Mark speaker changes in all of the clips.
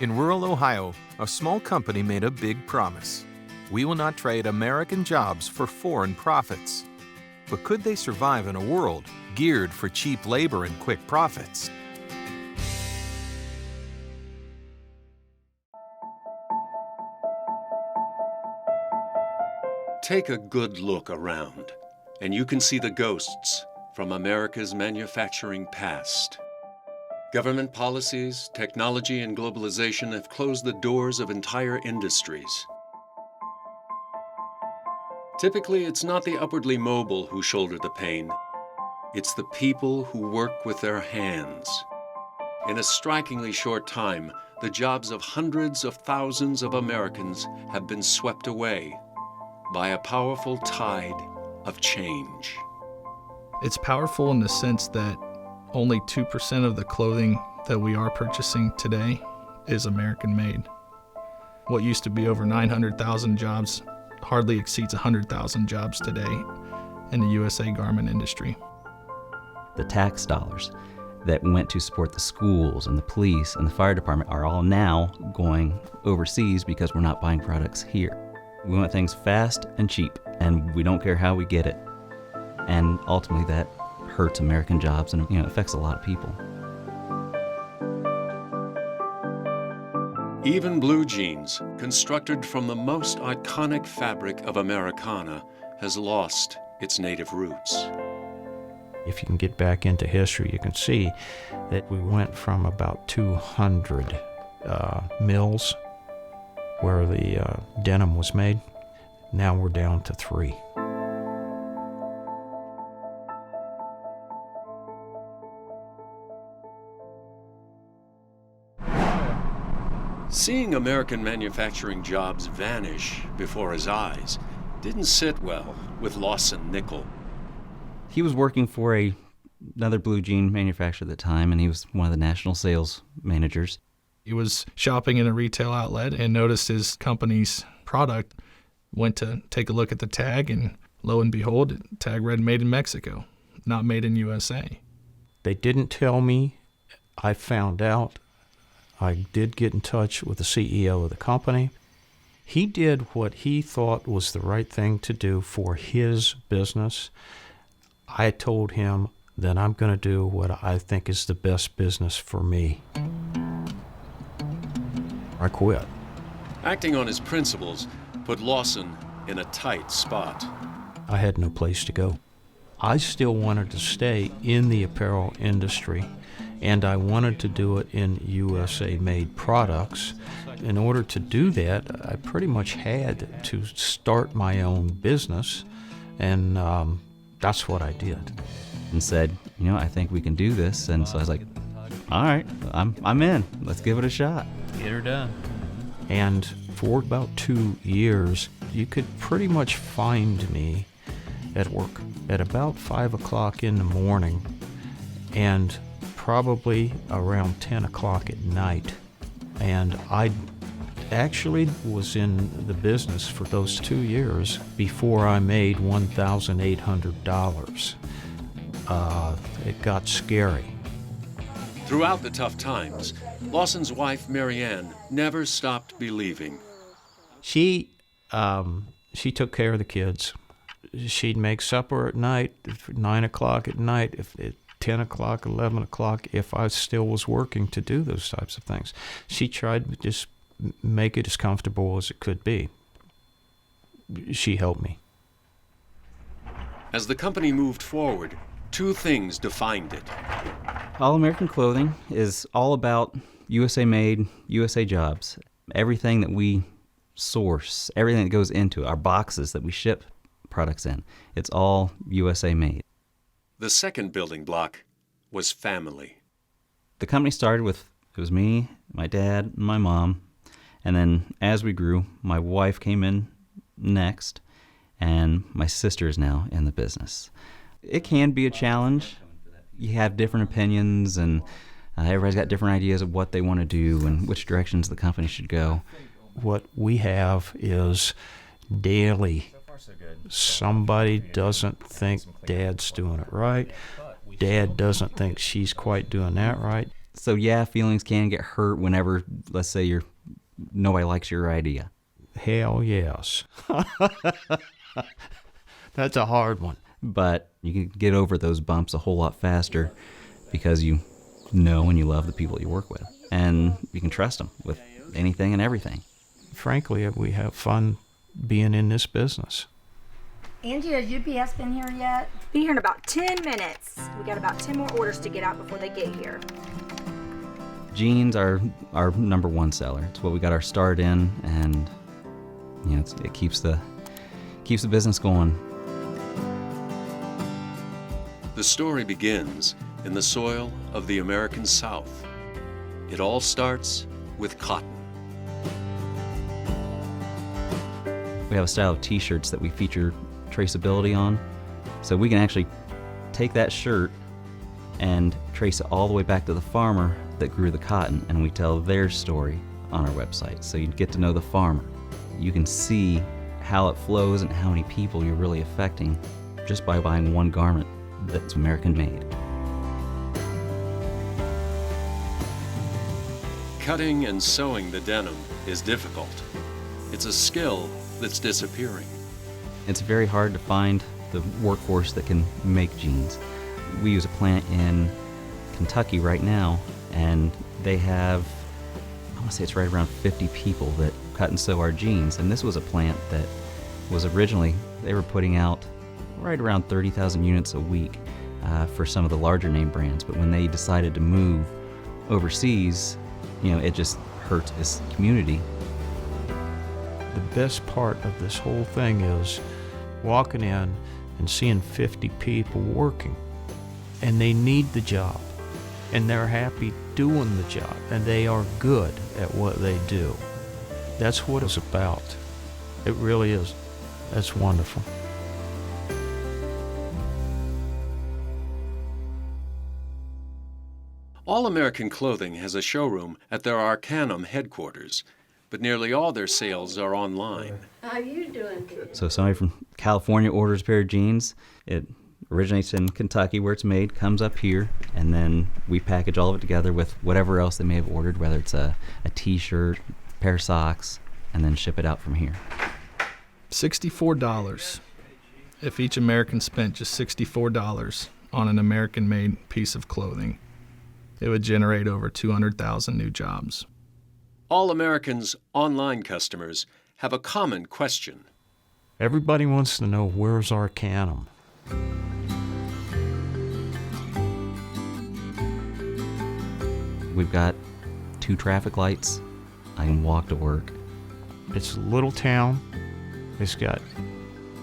Speaker 1: In rural Ohio, a small company made a big promise. We will not trade American jobs for foreign profits. But could they survive in a world geared for cheap labor and quick profits?
Speaker 2: Take a good look around, and you can see the ghosts from America's manufacturing past. Government policies, technology, and globalization have closed the doors of entire industries. Typically, it's not the upwardly mobile who shoulder the pain. It's the people who work with their hands. In a strikingly short time, the jobs of hundreds of thousands of Americans have been swept away by a powerful tide of change.
Speaker 3: It's powerful in the sense that only 2% of the clothing that we are purchasing today is American made. What used to be over 900,000 jobs hardly exceeds 100,000 jobs today in the USA garment industry.
Speaker 4: The tax dollars that went to support the schools and the police and the fire department are all now going overseas because we're not buying products here. We want things fast and cheap, and we don't care how we get it. And ultimately that hurts American jobs and affects a lot of people.
Speaker 2: Even blue jeans, constructed from the most iconic fabric of Americana, has lost its native roots.
Speaker 5: If you can get back into history, you can see that we went from about 200 mills where the denim was made. Now we're down to 3.
Speaker 2: Seeing American manufacturing jobs vanish before his eyes didn't sit well with Lawson Nickol.
Speaker 4: He was working for another blue jean manufacturer at the time, and he was one of the national sales managers.
Speaker 3: He was shopping in a retail outlet and noticed his company's product, went to take a look at the tag, and lo and behold, the tag read Made in Mexico, not Made in USA.
Speaker 5: They didn't tell me. I found out. I did get in touch with the CEO of the company. He did what he thought was the right thing to do for his business. I told him that I'm going to do what I think is the best business for me. I quit.
Speaker 2: Acting on his principles put Lawson in a tight spot.
Speaker 5: I had no place to go. I still wanted to stay in the apparel industry, and I wanted to do it in USA-made products. In order to do that, I pretty much had to start my own business, and that's what I did.
Speaker 4: And said, I think we can do this. And so I was like, all right, I'm in. Let's give it a shot.
Speaker 6: Get her done.
Speaker 5: And for about 2 years, you could pretty much find me at work at about 5 o'clock in the morning and probably around 10 o'clock at night. And I actually was in the business for those 2 years before I made $1,800. It got scary.
Speaker 2: Throughout the tough times, Lawson's wife, Marianne, never stopped believing.
Speaker 5: She took care of the kids. She'd make supper at night, 9 o'clock at night, if at 10 o'clock, 11 o'clock, if I still was working to do those types of things. She tried to just make it as comfortable as it could be. She helped me.
Speaker 2: As the company moved forward, 2 things defined it.
Speaker 4: All American Clothing is all about USA made, USA jobs. Everything that we source, everything that goes into our boxes that we ship products in, it's all USA made.
Speaker 2: The second building block was family.
Speaker 4: The company started with, it was me, my dad, and my mom. And then as we grew, my wife came in next, and my sister is now in the business. It can be a challenge. You have different opinions, and everybody's got different ideas of what they want to do and which directions the company should go.
Speaker 5: What we have is daily. Somebody doesn't think Dad's doing it right. Dad doesn't think she's quite doing that right.
Speaker 4: So yeah, feelings can get hurt whenever, let's say, nobody likes your idea.
Speaker 5: Hell yes. That's a hard one.
Speaker 4: But you can get over those bumps a whole lot faster because you know and you love the people you work with. And you can trust them with anything and everything.
Speaker 5: Frankly, we have fun being in this business.
Speaker 6: Angie, has UPS been here yet?
Speaker 7: Be here in about 10 minutes. We got about 10 more orders to get out before they get here.
Speaker 4: Jeans are our number one seller. It's what we got our start in, and it keeps the business going.
Speaker 2: The story begins in the soil of the American South. It all starts with cotton.
Speaker 4: We have a style of t-shirts that we feature traceability on, so we can actually take that shirt and trace it all the way back to the farmer that grew the cotton, and we tell their story on our website. So you get to know the farmer. You can see how it flows and how many people you're really affecting just by buying one garment that's American made.
Speaker 2: Cutting and sewing the denim is difficult. It's a skill that's disappearing.
Speaker 4: It's very hard to find the workforce that can make jeans. We use a plant in Kentucky right now, and they have, I want to say it's right around 50 people that cut and sew our jeans. And this was a plant that was originally, they were putting out right around 30,000 units a week for some of the larger name brands. But when they decided to move overseas, it just hurt this community.
Speaker 5: The best part of this whole thing is walking in and seeing 50 people working, and they need the job, and they're happy doing the job, and they are good at what they do. That's what it's about. It really is. That's wonderful.
Speaker 2: All American Clothing has a showroom at their Arcanum headquarters, but nearly all their sales are online.
Speaker 6: How you doing?
Speaker 4: So somebody from California orders a pair of jeans. It originates in Kentucky where it's made, comes up here, and then we package all of it together with whatever else they may have ordered, whether it's a t-shirt, a pair of socks, and then ship it out from here.
Speaker 3: $64. If each American spent just $64 on an American-made piece of clothing, it would generate over 200,000 new jobs.
Speaker 2: All Americans' online customers have a common question.
Speaker 5: Everybody wants to know, where's Arcanum?
Speaker 4: We've got 2 traffic lights. I can walk to work.
Speaker 5: It's a little town. It's got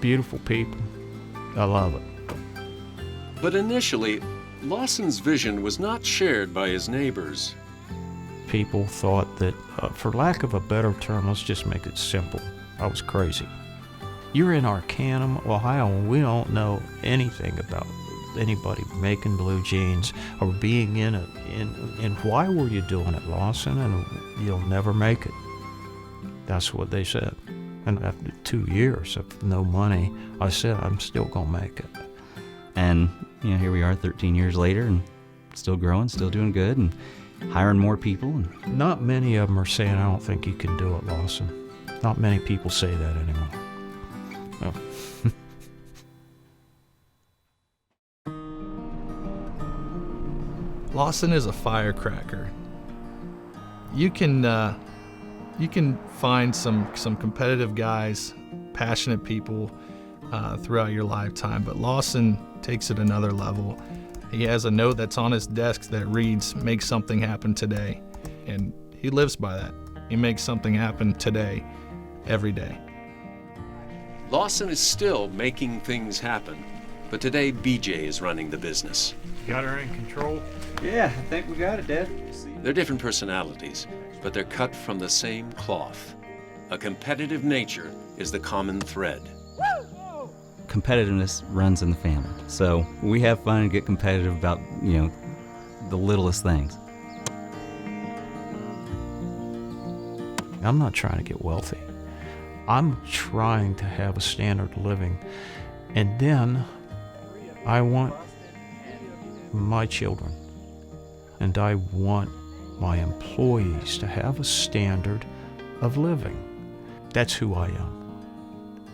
Speaker 5: beautiful people. I love it.
Speaker 2: But initially, Lawson's vision was not shared by his neighbors.
Speaker 5: People thought that, for lack of a better term, let's just make it simple, I was crazy. You're in Arcanum, Ohio, and we don't know anything about anybody making blue jeans or being in it. And why were you doing it, Lawson? And you'll never make it. That's what they said. And after 2 years of no money, I said, I'm still going to make it.
Speaker 4: And, here we are 13 years later and still growing, still doing good, and hiring more people. And
Speaker 5: not many of them are saying, I don't think you can do it, Lawson. Not many people say that anymore. Oh.
Speaker 3: Lawson is a firecracker. You can find some competitive guys, passionate people throughout your lifetime, but Lawson takes it another level. He has a note that's on his desk that reads, "Make something happen today," and he lives by that. He makes something happen today, every day.
Speaker 2: Lawson is still making things happen, but today BJ is running the business.
Speaker 5: Got her in control?
Speaker 4: yeah, I think we got it, Dad.
Speaker 2: They're different personalities, but they're cut from the same cloth. A competitive nature is the common thread.
Speaker 4: Competitiveness runs in the family. So we have fun and get competitive about, the littlest things.
Speaker 5: I'm not trying to get wealthy. I'm trying to have a standard of living. And then I want my children. and I want my employees to have a standard of living. That's who I am,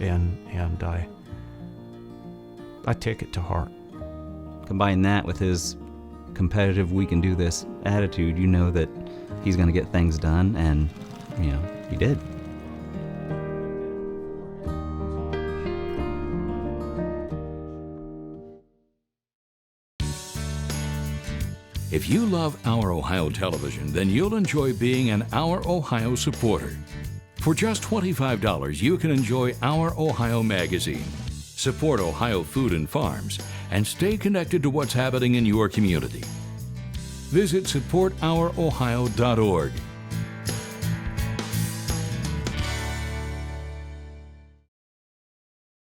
Speaker 5: and I take it to heart.
Speaker 4: Combine that with his competitive, we can do this attitude, you know that he's going to get things done, and, you know, he did.
Speaker 8: If you love Our Ohio Television, then you'll enjoy being an Our Ohio supporter. For just $25, you can enjoy Our Ohio magazine, support Ohio food and farms, and stay connected to what's happening in your community. Visit supportourohio.org